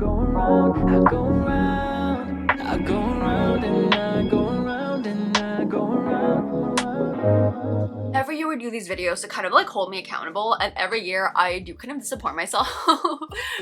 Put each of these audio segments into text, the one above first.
go around, I go around, I go around and I go around and I go around. Every year we do these videos to kind of like hold me accountable, and every year I do kind of disappoint myself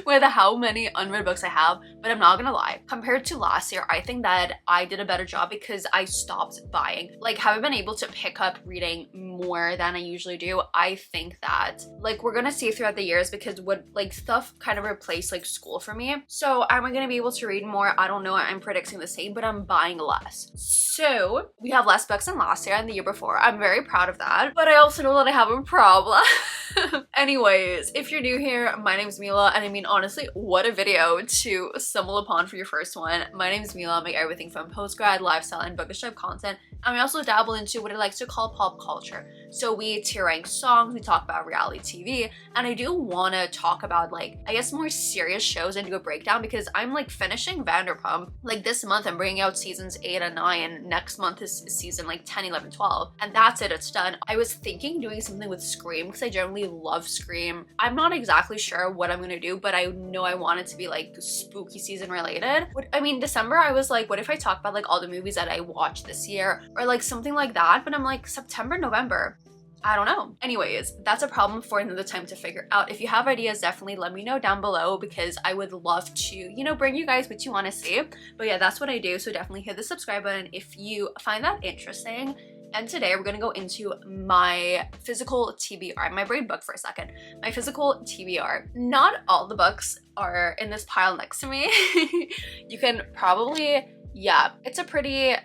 with how many unread books I have, but I'm not gonna lie. Compared to last year, I think that I did a better job because I stopped buying. Like, have I been able to pick up reading more than I usually do? I think that, like, we're gonna see throughout the years because what, like, stuff kind of replaced like school for me. So am I gonna be able to read more? I don't know. I'm predicting the same, but I'm buying less. So we have less books than last year and the year before. I'm very proud of that. But I also know that I have a problem. Anyways, if you're new here, my name is Mila, and I mean, honestly, what a video to stumble upon for your first one. My name is Mila. I make everything from postgrad, lifestyle, and bookish type content. And we also dabble into what I like to call pop culture. So we tier rank songs, we talk about reality TV, and I do want to talk about, like, I guess more serious shows and do a breakdown because I'm like finishing Vanderpump. Like this month I'm bringing out seasons 8 and 9, and next month is season like 10, 11, 12, and that's it, it's done. I was thinking doing something with Scream because I generally love Scream. I'm not exactly sure what I'm gonna do, but I know I want it to be like spooky season related. I mean, December I was like, what if I talk about like all the movies that I watched this year or like something like that, but I'm like, September, November, I don't know. Anyways, that's a problem for another time to figure out. If you have ideas, definitely let me know down below because I would love to, you know, bring you guys what you want to see. But yeah, that's what I do. So definitely hit the subscribe button if you find that interesting. And today we're gonna go into my physical TBR. I'm gonna read book for a second. My physical TBR. Not all the books are in this pile next to me. You can probably, yeah, it's a pretty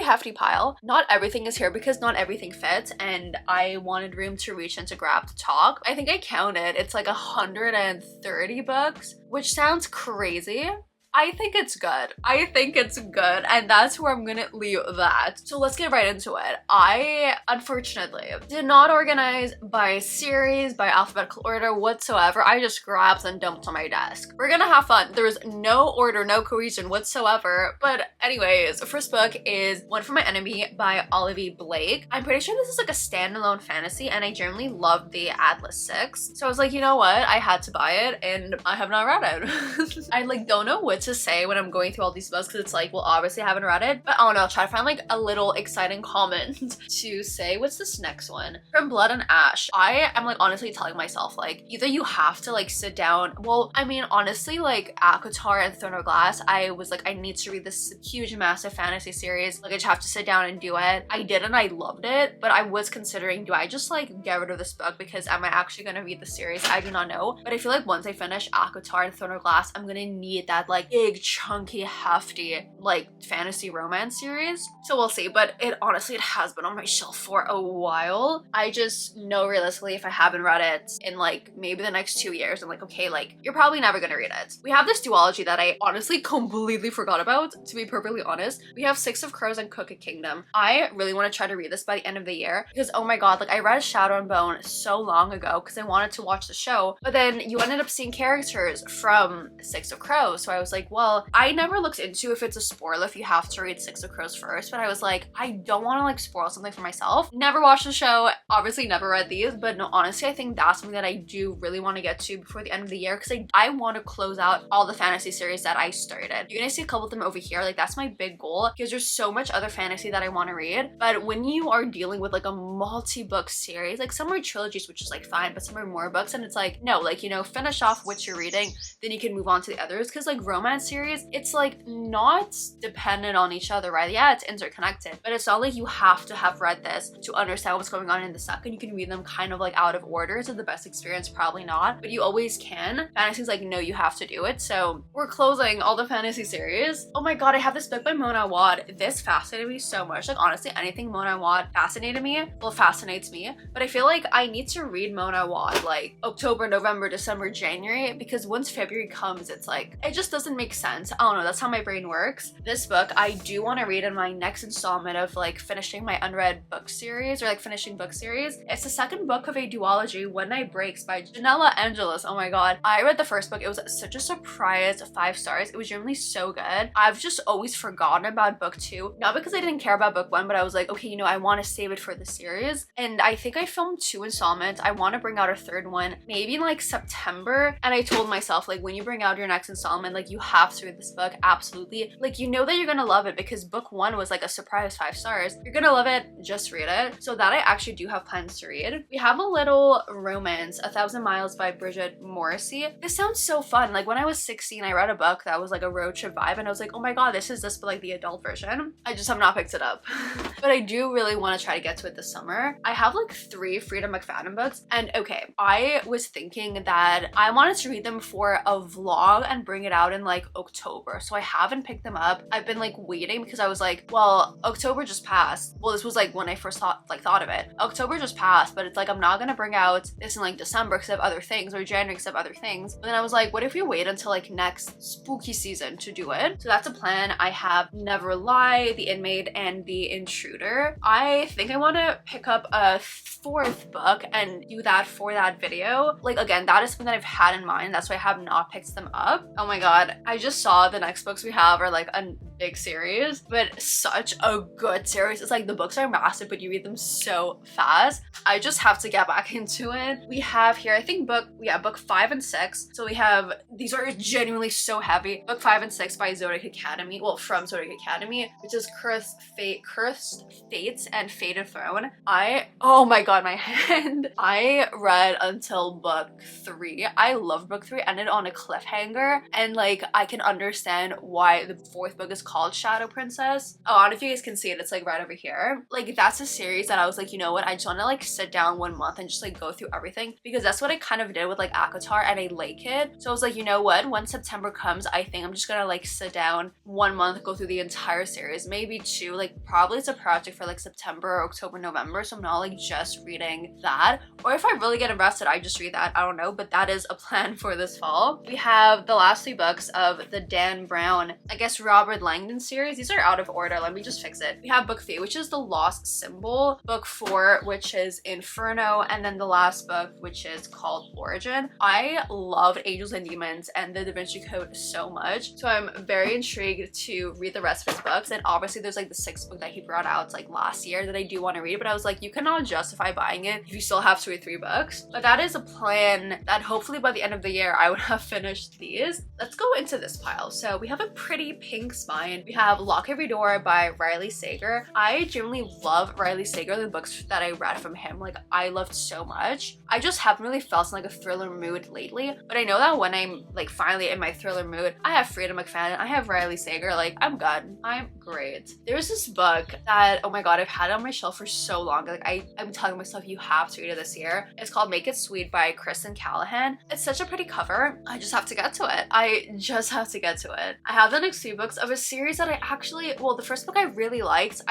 hefty pile. Not everything is here because not everything fits, and I wanted room to reach and to grab to talk. I think I counted, it's like 130 books, which sounds crazy. I think it's good. I think it's good, and that's where I'm gonna leave that. So let's get right into it. I, unfortunately, did not organize by series, by alphabetical order whatsoever. I just grabbed and dumped on my desk. We're gonna have fun. There was no order, no cohesion whatsoever. But anyways, first book is One for My Enemy by Olivia Blake. I'm pretty sure this is like a standalone fantasy, and I generally love the Atlas 6. So I was like, you know what? I had to buy it, and I have not read it. I like don't know what to say when I'm going through all these books because it's like, well, obviously I haven't read it, but I don't know, I'll try to find like a little exciting comment to say. What's this next one? From Blood and Ash. I am like honestly telling myself like, either you have to like sit down, well, I mean, honestly, like ACOTAR and Throne of Glass, I was like, I need to read this huge massive fantasy series, like I just have to sit down and do it. I did, and I loved it, but I was considering, do I just like get rid of this book because am I actually gonna read the series? I do not know, but I feel like once I finish ACOTAR and Throne of Glass, I'm gonna need that like big, chunky, hefty, like fantasy romance series. So we'll see, but it honestly, it has been on my shelf for a while. I just know realistically if I haven't read it in like maybe the next 2 years, I'm like, okay, like you're probably never gonna read it. We have this duology that I honestly completely forgot about, to be perfectly honest. We have Six of Crows and Cookie Kingdom. I really want to try to read this by the end of the year because oh my god, like I read Shadow and Bone so long ago because I wanted to watch the show, but then you ended up seeing characters from Six of Crows, so I was like, well, I never looked into if it's a spoiler if you have to read Six of Crows first, but I was like, I don't want to like spoil something for myself. Never watched the show, obviously never read these, but no, honestly, I think that's something that I do really want to get to before the end of the year because I want to close out all the fantasy series that I started. You're gonna see a couple of them over here, like that's my big goal because there's so much other fantasy that I want to read, but when you are dealing with like a multi-book series, like some are trilogies, which is like fine, but some are more books, and it's like, no, like, you know, finish off what you're reading, then you can move on to the others because like romance series, it's like not dependent on each other, right? Yeah, it's interconnected, but it's not like you have to have read this to understand what's going on in the second. You can read them kind of like out of order. Is it the best experience? Probably not, but you always can. Fantasy's like, no, you have to do it. So we're closing all the fantasy series. Oh my god, I have this book by Mona Awad. This fascinated me so much. Like honestly, anything Mona Awad fascinated me, well, fascinates me, but I feel like I need to read Mona Awad like October, November, December, January, because once February comes, it's like, it just doesn't make sense. I don't know, that's how my brain works. This book I do want to read in my next installment of like finishing my unread book series, or like finishing book series. It's the second book of a duology, When Night Breaks by Janella Angeles. Oh my god. I read the first book. It was such a surprise, 5 stars. It was genuinely so good. I've just always forgotten about book 2. Not because I didn't care about book 1, but I was like, okay, you know, I want to save it for the series. And I think I filmed 2 installments. I want to bring out a third one, maybe in like September. And I told myself, like, when you bring out your next installment, like, you have to read this book. Absolutely. Like, you know that you're gonna love it because book 1 was like a surprise 5 stars. You're gonna love it. Just read it. So that I actually do have plans to read. We have a little romance, 1,000 Miles by Bridget Morrissey. This sounds so fun. Like, when I was 16, I read a book that was like a road trip vibe, and I was like, oh my god, this is this, but like the adult version. I just have not picked it up. But I do really want to try to get to it this summer. I have like 3 Frida McFadden books, and okay, I was thinking that I wanted to read them for a vlog and bring it out in like October. So I haven't picked them up. I've been like waiting because I was like, well, October just passed. Well, this was like when I first thought of it. October just passed, but it's like I'm not gonna bring out this in like December because I have other things, or January because I have other things. But then I was like, what if we wait until like next spooky season to do it? So that's a plan. I have Never Lie, The Inmate, and The Intruder. I think I want to pick up a 4th book and do that for that video. Like, again, that is something that I've had in mind. That's why I have not picked them up. Oh my god, I just saw the next books we have are like a big series, but such a good series. It's like the books are massive, but you read them so fast. I just have to get back into it. We have here, I think book 5 and 6. So we have, these are genuinely so heavy. Book 5 and 6 by Zodiac Academy. Well, from Zodiac Academy, which is Cursed Fates and Fated Throne. Oh my god, my hand. I read until book 3. I love book 3. Ended on a cliffhanger, and like I can understand why the 4th book is called Shadow Princess. Oh, I don't know if you guys can see it. It's like right over here. Like, that's a series that I was like, you know what? I just want to like sit down 1 month and just like go through everything, because that's what I kind of did with like ACOTAR, and I like it. So I was like, you know what? When September comes, I think I'm just gonna like sit down 1 month, go through the entire series, maybe 2. Like, probably it's a project for like September, October, November. So I'm not like just reading that. Or if I really get invested, I just read that. I don't know, but that is a plan for this fall. We have the last 3 books of the Dan Brown, I guess Robert Langdon series. These are out of order. Let me just fix it. We have book 3, which is The Lost Symbol, book 4, which is Inferno, and then the last book, which is called Origin. I loved Angels and Demons and the Da Vinci Code so much, so I'm very intrigued to read the rest of his books. And obviously there's like the 6th book that he brought out like last year that I do want to read, but I was like, you cannot justify buying it if you still have 2 or 3 books. But that is a plan that hopefully by the end of the year I would have finished these. Let's go into this pile. So we have a pretty pink spine. We have Lock Every Door by Riley Sager. I genuinely love Riley Sager, the books that I read from him. Like, I loved so much. I just haven't really felt in like a thriller mood lately, but I know that when I'm like finally in my thriller mood, I have Frida McFadden, I have Riley Sager. Like, I'm good. I'm great. There's this book that, oh my god, I've had it on my shelf for so long. Like, I'm telling myself, you have to read it this year. It's called Make It Sweet by Kristen Callahan. It's such a pretty cover. I just have to get to it. I just have to get to it. I have the next 2 books of a series that I actually, well, the first book I really liked.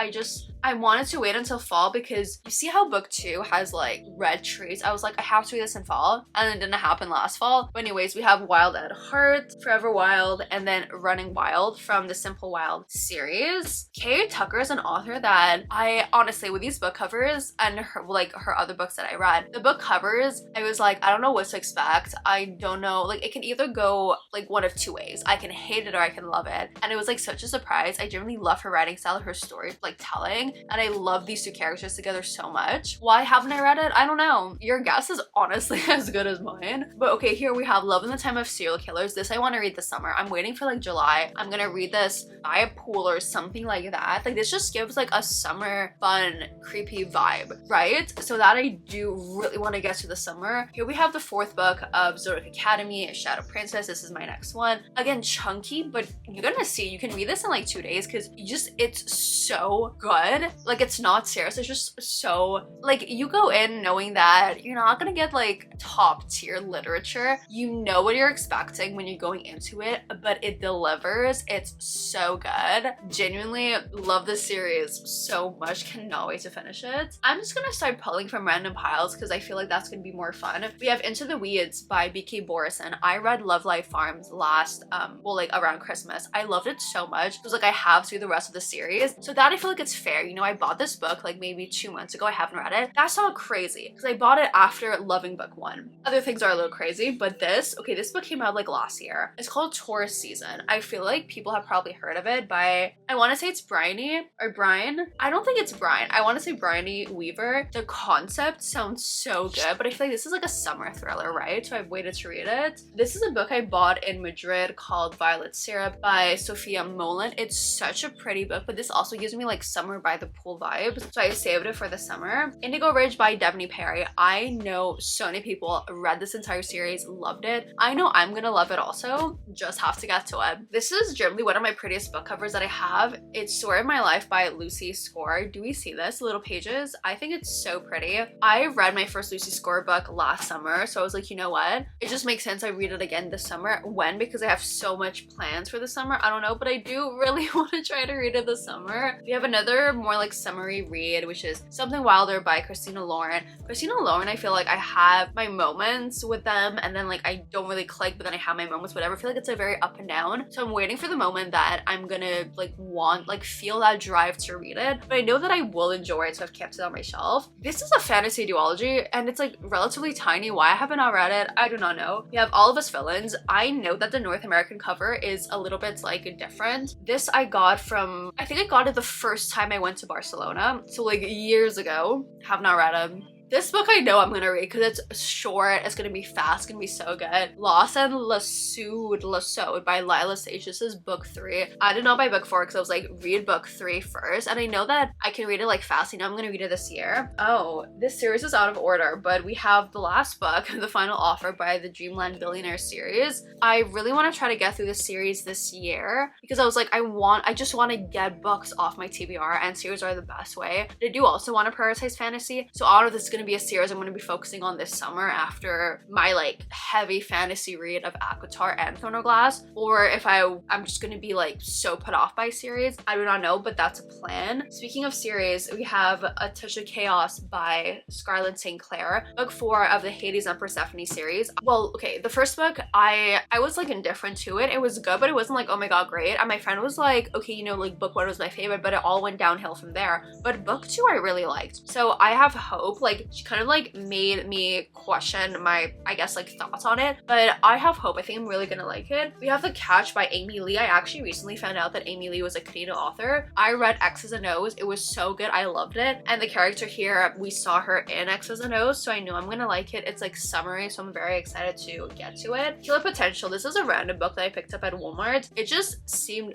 I wanted to wait until fall because you see how book 2 has like red trees. I was like, I have to read this in fall, and it didn't happen last fall. But anyways, we have Wild at Heart, Forever Wild, and then Running Wild from the Simple Wild series. Kay Tucker is an author that I honestly, with these book covers and her other books that I read, the book covers, I was like, I don't know what to expect. I don't know, like, it can either go like one of 2 ways. I can hate it or I can love it. And it was like such a surprise. I genuinely love her writing style, her story like telling, and I love these 2 characters together so much. Why haven't I read it? I don't know. Your guess is honestly as good as mine. But okay, here we have Love in the Time of Serial Killers. This I want to read this summer. I'm waiting for like July. I'm gonna read this by a pool or something like that. Like, this just gives like a summer fun creepy vibe, right? So that I do really want to get to the summer. Here we have the 4th book of Zodiac Academy, Shadow Princess. This is my next one. Again, chunky, but you're gonna see, you can read this in like 2 days because it's so good. good. Like, it's not serious. It's just so, like, you go in knowing that you're not gonna get like top tier literature. You know what you're expecting when you're going into it, but it delivers. It's so good. Genuinely love this series so much. Cannot wait to finish it. I'm just gonna start pulling from random piles because I feel like that's gonna be more fun. We have Into the Weeds by BK Borison. I read Love Life Farms last, well, like around Christmas. I loved it so much. It was like I have to do the rest of the series. So that I feel like it's fair. You know, I bought this book like maybe 2 months ago. I haven't read it. That's not crazy because I bought it after loving book 1. Other things are a little crazy, but this book came out like last year. It's called Taurus Season. I feel like people have probably heard of it by, I want to say it's Bryony or Brian. I don't think it's Brian. I want to say Bryony Weaver. The concept sounds so good, but I feel like this is like a summer thriller, right? So I've waited to read it. This is a book I bought in Madrid called Violet Syrup by Sophia Molan. It's such a pretty book, but this also gives me like summer by the pool vibes. So I saved it for the summer. Indigo Ridge by Devney Perry. I know so many people read this entire series, loved it. I know I'm gonna love it also, just have to get to it. This is generally one of my prettiest book covers that I have. It's Story of My Life by Lucy Score. Do we see this? Little pages. I think it's so pretty. I read my first Lucy Score book last summer, so I was like, you know what? It just makes sense I read it again this summer. When? Because I have so much plans for the summer. I don't know, but I do really want to try to read it this summer. We have another more like summery read, which is Something Wilder by Christina Lauren. Christina Lauren, I feel like I have my moments with them and then like I don't really click, but then I have my moments, whatever. I feel like it's a very up and down. So I'm waiting for the moment that I'm gonna like feel that drive to read it. But I know that I will enjoy it, so I've kept it on my shelf. This is a fantasy duology and it's like relatively tiny. Why I haven't read it, I do not know. We have All of Us Villains. I know that the North American cover is a little bit like different. This I got from, I think I got it the first time I went to Barcelona. So like years ago. Have not read it. This book I know I'm gonna read because it's short, it's gonna be fast, it's gonna be so good. Lost and Lassoed by Lila Sage. This is book 3. I did not buy book 4 because I was like, read book 3 first. And I know that I can read it like fast. You know, I'm gonna read it this year. Oh, this series is out of order, but we have the last book, The Final Offer by the Dreamland Billionaire series. I really want to try to get through this series this year because I was like, I just want to get books off my TBR, and series are the best way. But I do also want to prioritize fantasy. So out of this gonna be a series I'm going to be focusing on this summer after my like heavy fantasy read of Aquatar and Throne of Glass, or if I'm just going to be like so put off by series. I do not know, but that's a plan. Speaking of series, we have A Touch of Chaos by Scarlett St. Clair, book 4 of the Hades and Persephone series. Well, okay, the first book I was like indifferent to it. It was good, but it wasn't like, oh my god, great. And my friend was like, okay, you know, like book 1 was my favorite, but it all went downhill from there. But book 2 I really liked. So I have hope. Like, she kind of like made me question my, I guess, like thoughts on it, but I have hope. I think I'm really gonna like it. We have The Catch by Amy Lee. I actually recently found out that Amy Lee was a Canadian author. I read X's and O's. It was so good. I loved it. And the character here, we saw her in X's and O's, so I know I'm gonna like it. It's like summery, so I'm very excited to get to it. Killer Potential. This is a random book that I picked up at Walmart. It just seemed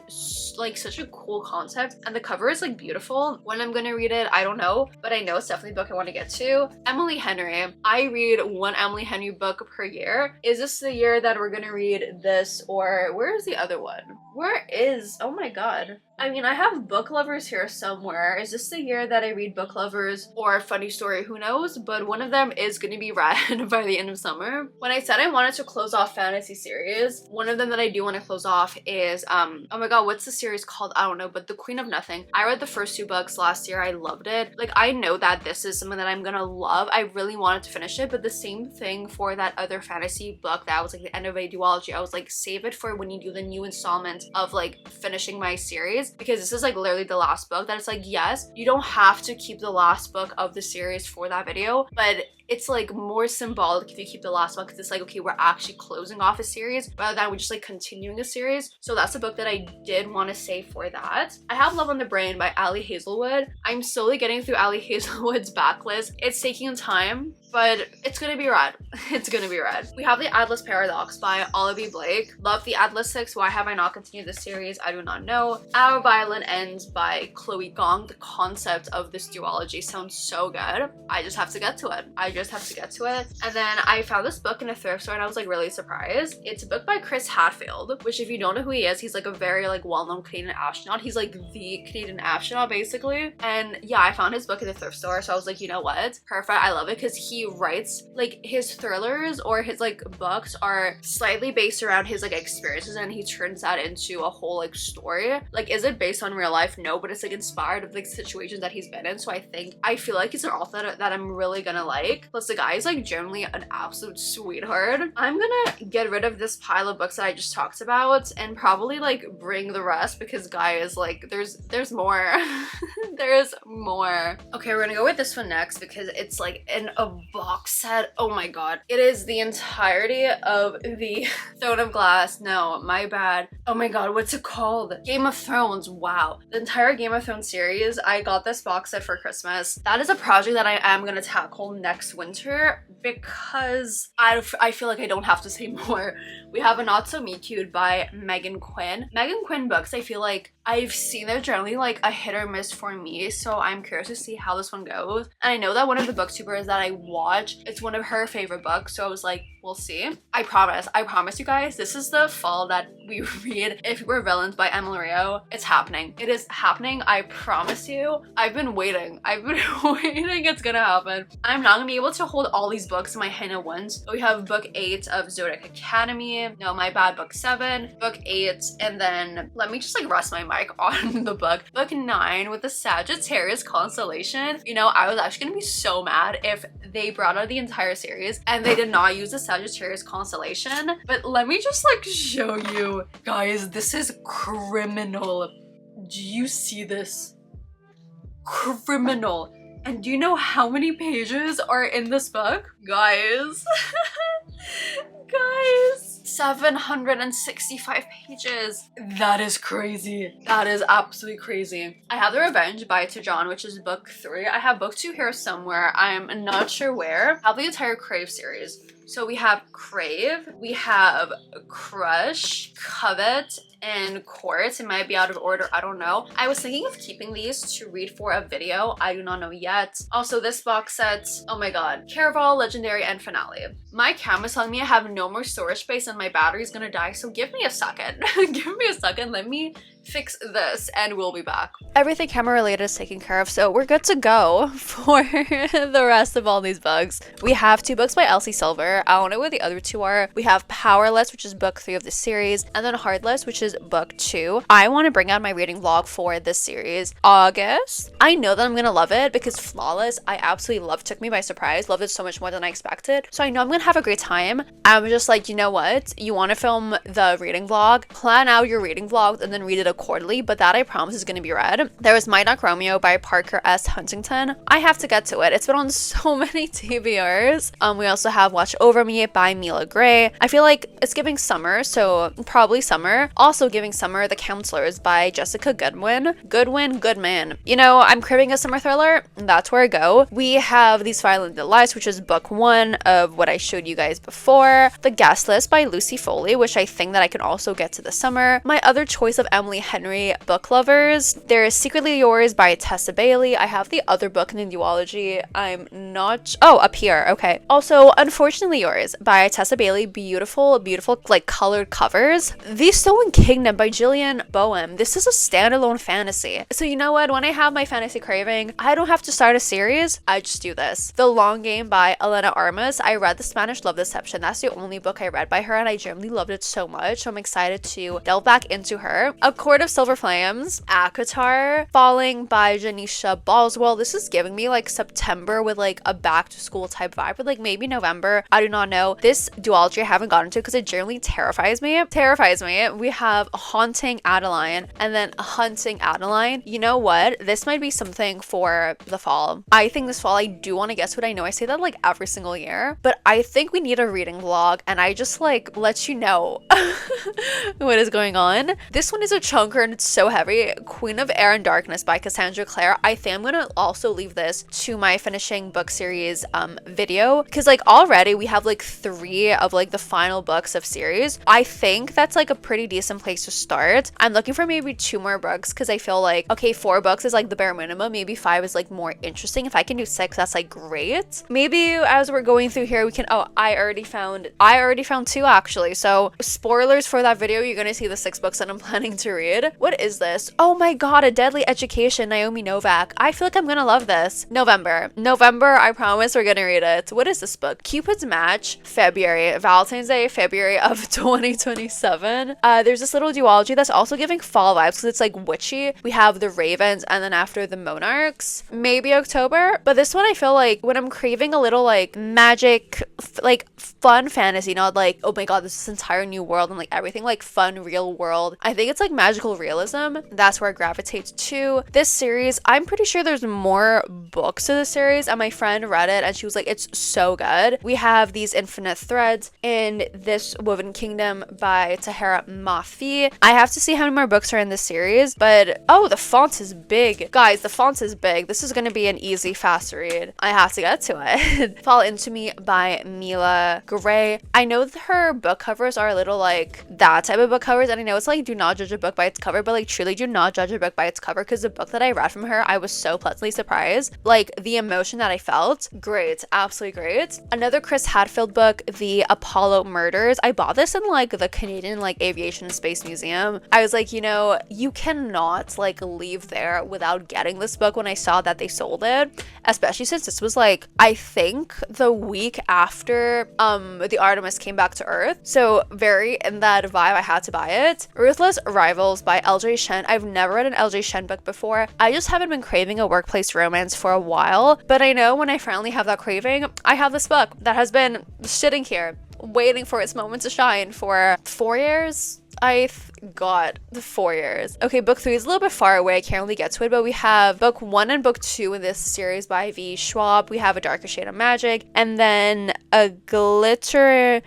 like such a cool concept, and the cover is like beautiful. When I'm gonna read it, I don't know, but I know it's definitely a book I want to get to. Emily Henry. I read one Emily Henry book per year. Is this the year that we're gonna read this, or where is the other one? Where is, oh my god. I mean, I have Book Lovers here somewhere. Is this the year that I read Book Lovers or Funny Story? Who knows? But one of them is going to be read by the end of summer. When I said I wanted to close off fantasy series, one of them that I do want to close off is, oh my god, what's the series called? I don't know, but The Queen of Nothing. I read the first 2 books last year. I loved it. Like, I know that this is something that I'm gonna love. I really wanted to finish it, but the same thing for that other fantasy book that was like the end of a duology. I was like, save it for when you do the new installment of like finishing my series, because this is like literally the last book. That it's like, yes, you don't have to keep the last book of the series for that video, but it's like more symbolic if you keep the last one, because it's like, okay, we're actually closing off a series rather than we're just like continuing a series. So that's a book that I did want to save for that. I have Love on the Brain by Ali Hazelwood. I'm slowly getting through Ali Hazelwood's backlist. It's taking time, but it's gonna be rad. It's gonna be rad. We have The Atlas Paradox by Olivia Blake. Love The Atlas 6. Why have I not continued this series? I do not know. Our Violin Ends by Chloe Gong. The concept of this duology sounds so good. I just have to get to it. I just have to get to it. And then I found this book in a thrift store and I was like really surprised. It's a book by Chris Hadfield, which if you don't know who he is, he's like a very like well-known Canadian astronaut. He's like the Canadian astronaut basically. And yeah, I found his book in the thrift store, so I was like, you know what, perfect. I love it because he writes like his thrillers or his like books are slightly based around his like experiences, and he turns that into a whole like story. Like, is it based on real life? No, but it's like inspired of like situations that he's been in. So I feel like he's an author that I'm really gonna like. Plus the guy is like generally an absolute sweetheart. I'm gonna get rid of this pile of books that I just talked about and probably like bring the rest, because guys, like there's more. There's more. Okay, we're gonna go with this one next because it's like in a box set. Oh my god, it is the entirety of the Throne of Glass. No, my bad. Oh my god, what's it called? Game of Thrones. Wow, the entire Game of Thrones series. I got this box set for Christmas. That is a project that I am gonna tackle next winter because I feel like I don't have to say more. We have a Not So Me Cute by Megan Quinn. Megan Quinn books, I feel like I've seen they're generally like a hit or miss for me, so I'm curious to see how this one goes. And I know that one of the booktubers that I watch, it's one of her favorite books, so I was like, we'll see. I promise you guys, this is the fall that we read If We're Villains by Emily Rio. It's happening. It is happening. I promise you. I've been waiting. Waiting. It's gonna happen. I'm not gonna be able to hold all these books in my hand at once. We have book 8 of Zodiac Academy. No, my bad. Book 7, book 8, and then let me just like rest my mic on the book. Book 9 with the Sagittarius constellation. You know, I was actually gonna be so mad if they brought out the entire series and they did not use the Sagittarius constellation. But let me just like show you guys, this is criminal. Do you see this? Criminal. And do you know how many pages are in this book? Guys. Guys. 765 pages. That is crazy. That is absolutely crazy. I have The Revenge by John, which is book 3. I have book 2 here somewhere. I'm not sure where. I have the entire Crave series. So we have Crave, we have Crush, Covet, and Court. It might be out of order, I don't know. I was thinking of keeping these to read for a video. I do not know yet. Also, this box set, oh my god. Caraval, Legendary, and Finale. My camera's telling me I have no more storage space and my battery's gonna die, so give me a second. Give me a second, let me fix this and we'll be back. Everything camera related is taken care of, so we're good to go for the rest of all these books. We have 2 books by Elsie Silver. I don't know what the other 2 are. We have Powerless, which is book 3 of the series, and then Heartless, which is book 2. I want to bring out my reading vlog for this series. August. I know that I'm gonna love it because Flawless, I absolutely loved. Took me by surprise. Loved it so much more than I expected. So I know I'm gonna have a great time. I'm just like, you know what? You want to film the reading vlog? Plan out your reading vlogs and then read it accordingly, but that I promise is going to be read. There was My Doc Romeo by Parker S. Huntington. I have to get to it. It's been on so many TBRs. We also have Watch Over Me by Mila Gray. I feel like it's giving summer, so probably summer. Also giving summer, The Counselors by Jessica Goodwin. Goodman. You know, I'm craving a summer thriller. That's where I go. We have These Violent Delights, which is book 1 of what I showed you guys before. The Guest List by Lucy Foley, which I think that I can also get to this summer. My other choice of Emily Henry book lovers. There is Secretly Yours by Tessa Bailey. I have the other book in the duology. I'm not... Oh, up here. Okay. Also, Unfortunately Yours by Tessa Bailey. Beautiful, like colored covers. The Stolen Kingdom by Jillian Boehm. This is a standalone fantasy. So you know what? When I have my fantasy craving, I don't have to start a series. I just do this. The Long Game by Elena Armas. I read The Spanish Love Deception. That's the only book I read by her and I genuinely loved it so much. So I'm excited to delve back into her. A Court of Silver Flames, Akatar, Falling by Janisha Boswell. This is giving me like September with like a back to school type vibe, with like maybe November. I do not know. This duology I haven't gotten to because it generally terrifies me. We have Haunting Adeline and then Hunting Adeline. You know what? This might be something for the fall. I think this fall I do want to get to it. I know I say that like every single year, but I think we need a reading vlog and I just like let you know what is going on. This one is a chunk chunker and it's so heavy. Queen of Air and Darkness by Cassandra Clare. I think I'm gonna also leave this to my finishing book series video, because like already we have like 3 of like the final books of series. I think that's like a pretty decent place to start. I'm looking for maybe 2 more books, because I feel like, okay, 4 books is like the bare minimum. Maybe 5 is like more interesting. If I can do 6, that's like great. Maybe as we're going through here, we can, oh, I already found 2 actually. So spoilers for that video, you're gonna see the 6 books that I'm planning to read. What is this? Oh my god, A Deadly Education, Naomi Novak. I feel like I'm gonna love this. November, I promise we're gonna read it. What is this book? Cupid's Match, February, Valentine's Day, February of 2027. There's this little duology that's also giving fall vibes, because it's like witchy. We have the Ravens and then after the Monarchs. Maybe October, but this one I feel like when I'm craving a little like magic, like fun fantasy, not like, oh my god, this entire new world and like everything, like fun real world. I think it's like magical realism. That's where I gravitate to. This series, I'm pretty sure there's more books to the series, and my friend read it and she was like, it's so good. We have These Infinite Threads in This Woven Kingdom by Tahara Mafi. I have to see how many more books are in this series, but oh, the font is big. Guys, the font is big. This is gonna be an easy, fast read. I have to get to it. Fall Into Me by Mila Gray. I know that her book covers are a little like that type of book covers, and I know it's like do not judge a book by its cover, but like truly do not judge a book by its cover, because the book that I read from her, I was so pleasantly surprised. Like the emotion that I felt, great, absolutely great. Another Chris Hadfield book, The Apollo Murders. I bought this in like the Canadian like Aviation and Space Museum. I was like, you know, you cannot like leave there without getting this book when I saw that they sold it, especially since this was like, I think the week after the Artemis came back to Earth. So very in that vibe, I had to buy it. Ruthless Rivals by LJ Shen. I've never read an LJ Shen book before. I just haven't been craving a workplace romance for a while, but I know when I finally have that craving, I have this book that has been sitting here waiting for its moment to shine for 4 years. I got the 4 years. Okay, book 3 is a little bit far away. I can't really get to it, but we have book 1 and book 2 in this series by V. Schwab. We have A Darker Shade of Magic, and then a gathering.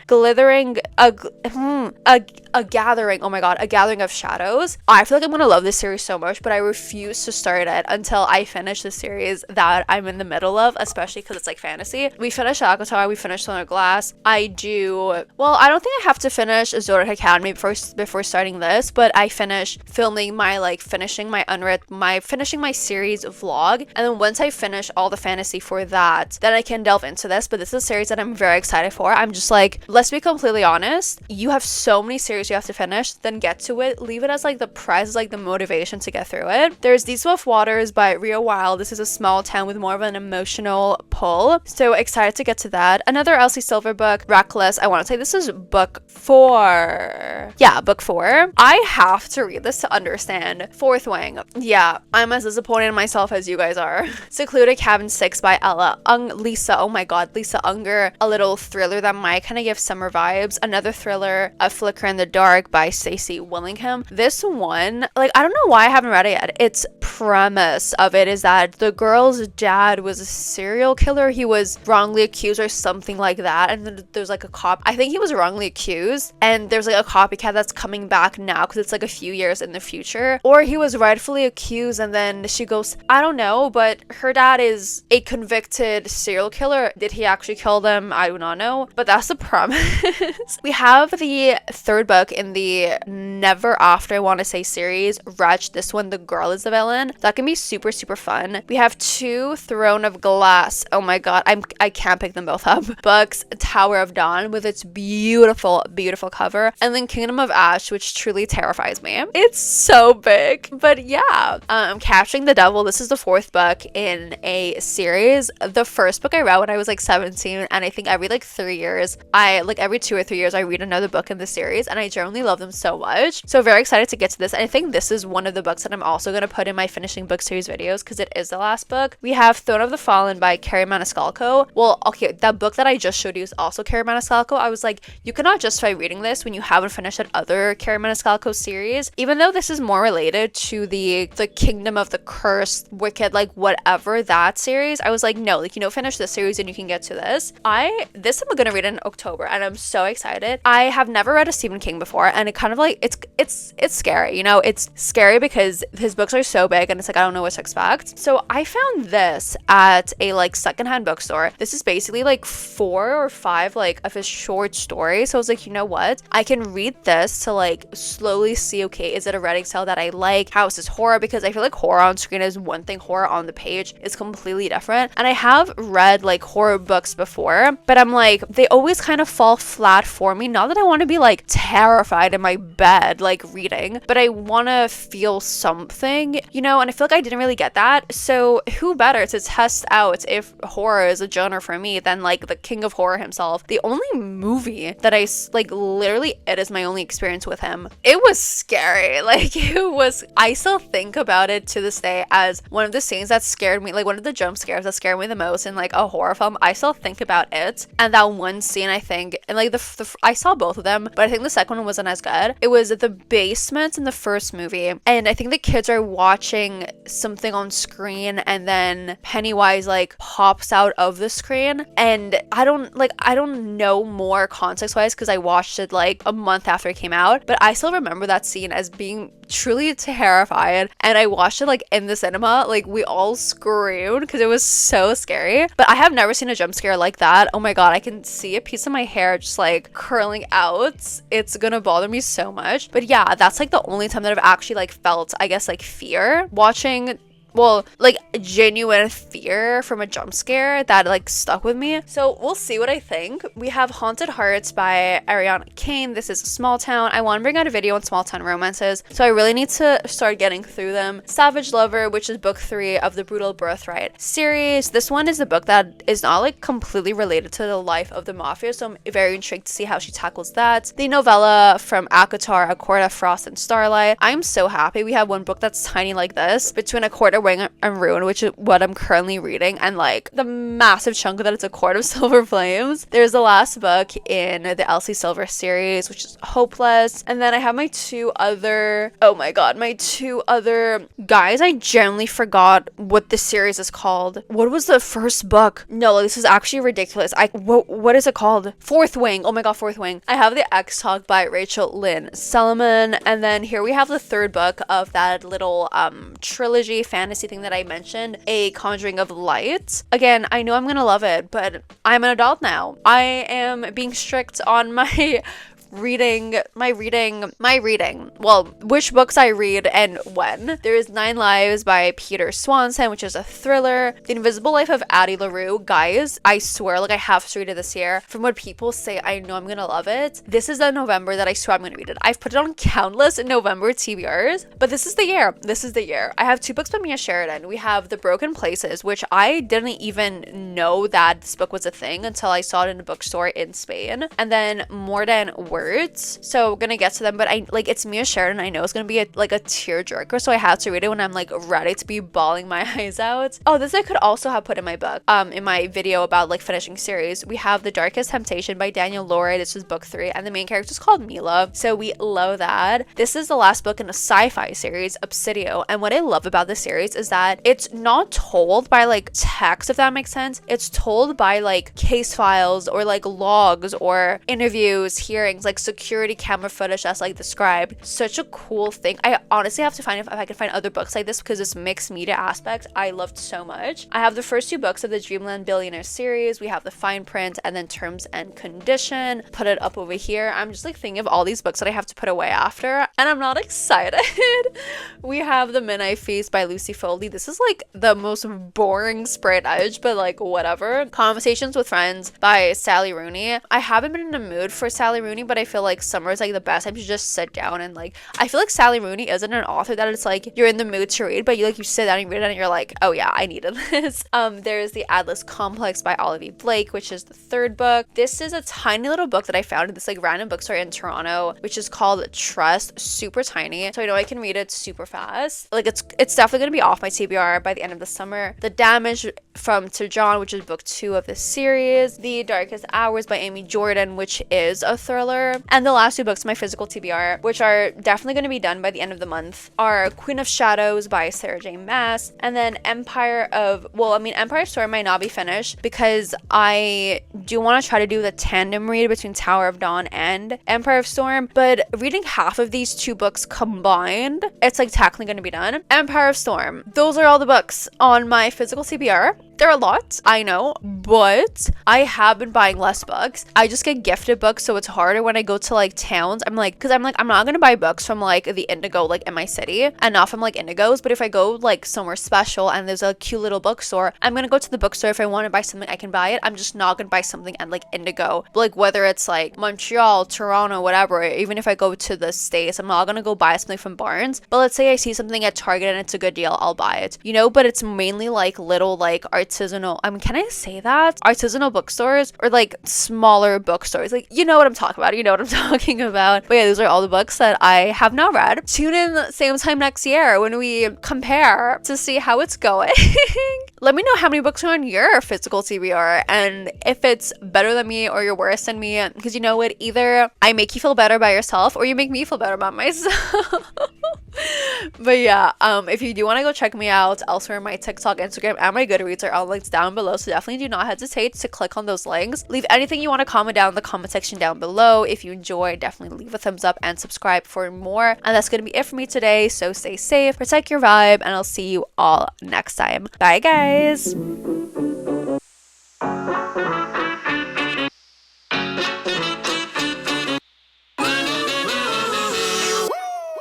Oh my god, A Gathering of Shadows. I feel like I'm gonna love this series so much, but I refuse to start it until I finish the series that I'm in the middle of, especially because it's like fantasy. We finished Akatar, we finished Throne of Glass. I don't think I have to finish Zodiac Academy before starting this, but I finished filming my finishing my series vlog, and then once I finish all the fantasy for that, then I can delve into this. But this is a series that I'm very excited for. I'm just like, let's be completely honest, you have so many series you have to finish, then get to it, leave it as like the prize, like the motivation to get through it. There's These Wolf Waters by Rio Wild. This is a small town with more of an emotional pull, so excited to get to that. Another Elsie Silver book, Reckless. I want to say this is book 4. Yeah, book 4. I have to read this to understand. Fourth Wing. Yeah, I'm as disappointed in myself as you guys are. Secluded Cabin 6 by Lisa. Oh my god, Lisa Unger. A little thriller that might kind of give summer vibes. Another thriller, A Flicker in the Dark by Stacey Willingham. This one, like, I don't know why I haven't read it yet. Its premise of it is that the girl's dad was a serial killer. He was wrongly accused or something like that, and then there's like a cop. I think he was wrongly accused, and there's like a copycat that's coming back now because it's like a few years in the future, or he was rightfully accused and then she goes, I don't know, but her dad is a convicted serial killer. Did he actually kill them? I do not know, but that's the premise. We have the third book in the Never After, I want to say, series, Wretch. This one, the girl is the villain. That can be super fun. We have 2 Throne of Glass. Oh my god, I can't pick them both up. Books, Tower of Dawn with its beautiful cover, and then Kingdom of Ash, which truly terrifies me. It's so big, but yeah. Capturing the Devil. This is the 4th book in a series. The first book I read when I was like 17, and I think every like 3 years, every 2 or 3 years, I read another book in the series, and I generally love them so much. So very excited to get to this, and I think this is one of the books that I'm also going to put in my finishing book series videos because it is the last book. We have Throne of the Fallen by Carrie Maniscalco. Well, okay, that book that I just showed you is also Carrie Maniscalco. I was like, you cannot justify reading this when you haven't finished that other other Carrie Maniscalco series. Even though this is more related to the Kingdom of the Cursed, Wicked, like whatever that series, I was like, no, like, you know, finish this series and you can get to this. I'm gonna read in October and I'm so excited. I have never read a Stephen King before, and it kind of like it's scary, you know. It's scary because his books are so big and it's like I don't know what to expect. So I found this at a like secondhand bookstore. This is basically like 4 or 5 like of his short stories. So I was like, you know what, I can read this to like slowly see, okay, is it a writing style that I like? How is this horror? Because I feel like horror on screen is one thing, horror on the page is completely different. And I have read like horror books before, but I'm like, they always kind of fall flat for me. Not that I want to be like terrified in my bed like reading, but I want to feel something, you know. And I feel like I didn't really get that. So who better to test out if horror is a genre for me than like the king of horror himself? The only movie that I like, literally it is my only experience with him, it was scary. Like it was, I still think about it to this day as one of the scenes that scared me, like one of the jump scares that scared me the most in like a horror film. I still think about it and that one scene, I think. And like I saw both of them, but I think the second one wasn't as good. It was the basement in the first movie, and I think the kids are watching something on screen and then Pennywise like pops out of the screen, and I don't know more context wise because I watched it like a month after it came out, but I still remember that scene as being truly terrified. And I watched it like in the cinema, like we all screamed because it was so scary. But I have never seen a jump scare like that. Oh my god, I can see a piece of my hair just like curling out. It's gonna bother me so much. But yeah, that's like the only time that I've actually like felt, I guess, like fear watching, well, like genuine fear from a jump scare that like stuck with me. So we'll see what I think. We have Haunted Hearts by Ariana Kane. This is a small town. I want to bring out a video on small town romances, so I really need to start getting through them. Savage Lover, which is book 3 of the Brutal Birthright series. This one is the book that is not like completely related to the life of the mafia, so I'm very intrigued to see how she tackles that. The novella from ACOTAR, A Court of Frost and Starlight. I'm so happy we have one book that's tiny like this, between A Court of Wing and Ruin, which is what I'm currently reading, and like the massive chunk of that, it's A Court of Silver Flames. There's the last book in the Elsie Silver series, which is Hopeless. And then I have my two other guys, I genuinely forgot what the series is called. What was the first book? No, this is actually ridiculous. What is it called? Fourth Wing. Oh my god, Fourth Wing. I have the X Talk by Rachel Lynn Solomon, and then here we have the third book of that little trilogy fantasy thing that I mentioned, A Conjuring of Light. Again, I know I'm gonna love it, but I'm an adult now. I am being strict on my reading, well, which books I read and when. There is 9 Lives by Peter Swanson, which is a thriller. The Invisible Life of Addie LaRue. Guys, I swear, like, I have to read it this year. From what people say, I know I'm gonna love it. This is the November that I swear I'm gonna read it. I've put it on countless November TBRs, but this is the year. I have 2 books by Mia Sheridan. We have The Broken Places, which I didn't even know that this book was a thing until I saw it in a bookstore in Spain. And then More Than Words. So we're gonna get to them, but it's Mia Sheridan. I know it's gonna be a tearjerker, so I have to read it when I'm like ready to be bawling my eyes out. Oh, this I could also have put in my book, in my video about like finishing series. We have The Darkest Temptation by Daniel Lorre. This is book 3, and the main character is called Mila, so we love that. This is the last book in a sci-fi series, Obsidio, and what I love about this series is that it's not told by like text, if that makes sense. It's told by like case files or like logs or interviews, hearings, like security camera footage that's like described. Such a cool thing. I honestly have to find if I can find other books like this, because this mixed media aspect I loved so much. I have the first 2 books of the Dreamland Billionaire series. We have The Fine Print and then Terms and Condition. Put it up over here. I'm just like thinking of all these books that I have to put away after, and I'm not excited. We have The Midnight Feast by Lucy Foley. This is like the most boring sprite edge, but like whatever. Conversations with Friends by Sally Rooney. I haven't been in the mood for Sally Rooney, but I feel like summer is like the best time to just sit down and like, I feel like Sally Rooney isn't an author that it's like you're in the mood to read, but you sit down and read it and you're like, oh yeah, I needed this. There's The Atlas Complex by Olivia Blake, which is the 3rd book. This is a tiny little book that I found in this like random bookstore in Toronto, which is called Trust. Super tiny, so I know I can read it super fast. Like it's definitely gonna be off my TBR by the end of the summer. The Damage from To John, which is book 2 of the series. The Darkest Hours by Amy Jordan, which is a thriller. bookstore. And the last 2 books in my physical TBR, which are definitely going to be done by the end of the month, are Queen of Shadows by Sarah J Maas, and then Empire of Storm might not be finished because I do want to try to do the tandem read between Tower of Dawn and Empire of Storm, but reading half of these 2 books combined, it's like technically going to be done. Empire of Storm. Those are all the books on my physical TBR. There are a lot, I know, but I have been buying less books. I just get gifted books, so it's harder when I go to like towns. I'm not gonna buy books from like the Indigo like in my city and not from like Indigos, but if I go like somewhere special and there's a cute little bookstore, I'm gonna go to the bookstore. If I want to buy something, I can buy it. I'm just not gonna buy something at like Indigo, like whether it's like Montreal, Toronto, whatever. Even if I go to the States, I'm not gonna go buy something from Barnes, but let's say I see something at Target and it's a good deal, I'll buy it, you know. But it's mainly like little like artisanal, can I say that? Artisanal bookstores or like smaller bookstores. Like, you know what I'm talking about. But yeah, those are all the books that I have now read. Tune in same time next year when we compare to see how it's going. Let me know how many books are on your physical TBR and if it's better than me or you're worse than me, because you know what? Either I make you feel better about yourself or you make me feel better about myself. But yeah, if you do want to go check me out elsewhere, my TikTok, Instagram, and my Goodreads are all linked down below, so definitely do not hesitate to click on those links. Leave anything you want to comment down in the comment section down below. If you enjoyed, definitely leave a thumbs up and subscribe for more. And that's going to be it for me today, so stay safe, protect your vibe, and I'll see you all next time. Bye guys!